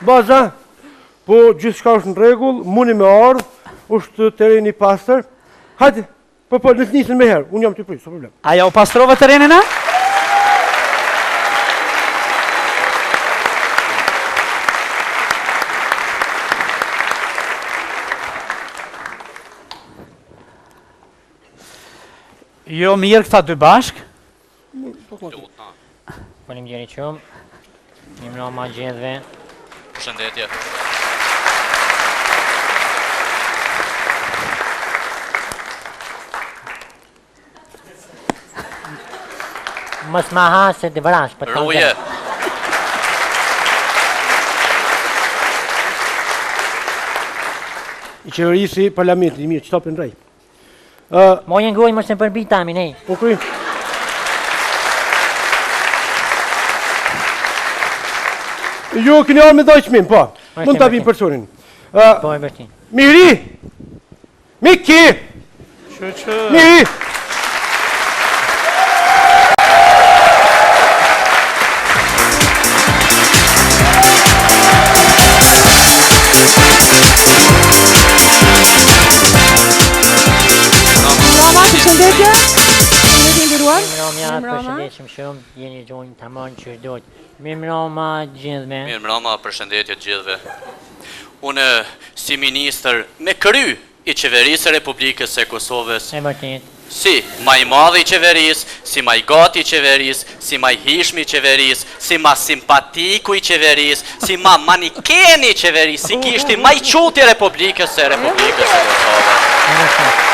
Baza, po gjithë shka është në regull, muni me ardhë, është tereni pastër. Hajde, po, nësë njësën me herë, unë jam të prijë, së problem. Aja u pastrove terenin, a? Jo mirë këta dy bashk. Faleminderit shumë. Mirë ma gjithve. Përshëndetje. Mos ma ha se të vrash për të Ruje. I qeverisi parlamentit, i mirë, që ta për në rej. Mojën gruaj mos në përbi tami, nej. Po kry. Jo, këni arë me daj qmim, po. Mund të avim personin. Po e vërtin. Miri! Miki! Miri! Përshëndetje, përshëndetje nderuar. Përshëndetshëm shumë, jeni gjojnë të manë që dojtë. Mirëmbrëma gjithve. Mirëmbrëma, përshëndetje gjithve. Unë, si ministër me kry i qeverisë Republikës e Kosovës, E vërtet. si ma i madhi i qeverisë, si ma i gati i qeverisë, si ma i hishmi i qeverisë, si ma simpatiku i qeverisë, si ma manikeni i qeverisë, si kishti ma i quti Republikës e Kosovës.